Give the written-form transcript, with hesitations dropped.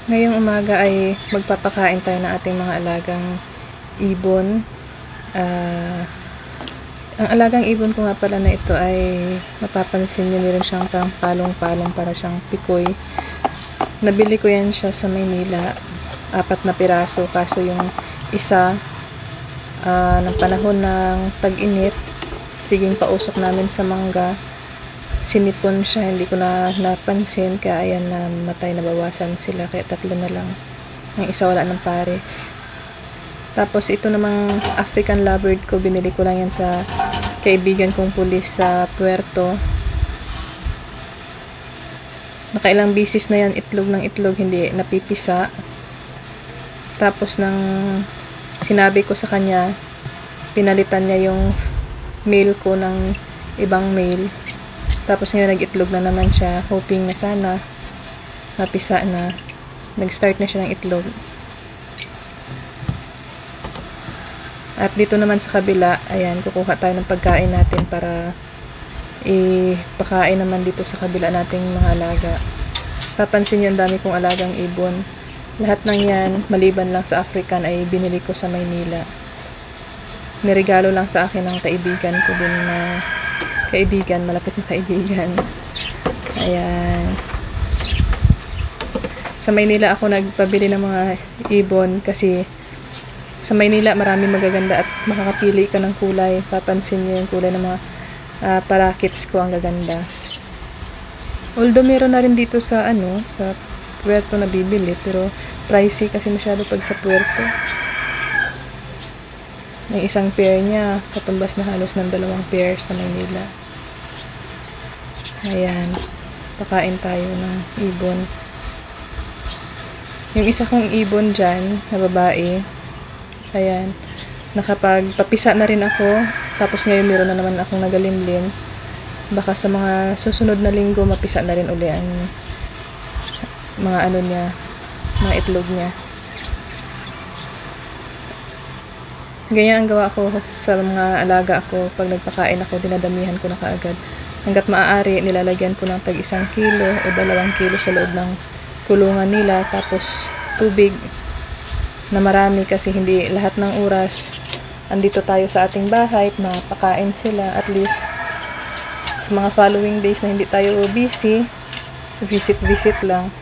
Ngayong umaga ay magpapakain tayo ng ating mga alagang ibon. Ang alagang ibon ko nga pala na ito ay mapapansin nyo, meron siyang palong-palong para siyang pikoy. Nabili ko yan siya sa Maynila, 4 na piraso, kaso yung isa ng panahon ng tag-init, siging pausok namin sa mangga, sinipon siya, hindi ko na napansin, kaya ayan na matay, nabawasan sila, kaya 3 na lang. Ang isa wala ng pares. Tapos ito namang African lovebird ko, binili ko lang yan sa kaibigan kong pulis sa Puerto. Nakailang bisis na yan, itlog ng itlog, hindi napipisa. Tapos nang sinabi ko sa kanya, pinalitan niya yung male ko ng ibang male. Tapos ngayon nag-itlog na naman siya, hoping na sana mapisa na. Nag-start na siya ng itlog. At dito naman sa kabila, ayan, kukuha tayo ng pagkain natin para ipakain naman dito sa kabila nating mga alaga. Papansin niyo, ang dami kong alagang ibon. Lahat ng yan, maliban lang sa African, ay binili ko sa Maynila. Niregalo lang sa akin ng kaibigan ko din na kaibigan, malapit na kaibigan. Ayan. Sa Maynila ako nagpabili ng mga ibon kasi sa Maynila marami magaganda at makakapili ka ng kulay. Papansin niyo yung kulay ng mga parakits ko, ang gaganda. Although meron na rin dito sa sa Puerto na bibili, pero pricey kasi masyado pag sa Puerto. Yung isang pair niya, katumbas na halos ng 2 pair sa Maynila. Ayan. Pakain tayo ng ibon. Yung isa kong ibon dyan, na babae, ayan, nakapagpapisa na rin ako. Tapos ngayon meron na naman akong nagalimlim. Baka sa mga susunod na linggo, mapisa na rin uli ang mga niya, mga itlog niya. Ganyan ang gawa ko sa mga alaga ako. Pag nagpakain ako, dinadamihan ko na kaagad. Hanggat maaari, nilalagyan ko ng tag 1 kilo o 2 kilo sa loob ng kulungan nila. Tapos, tubig na marami kasi hindi lahat ng oras andito tayo sa ating bahay, mapakain sila. At least, sa mga following days na hindi tayo busy, visit lang.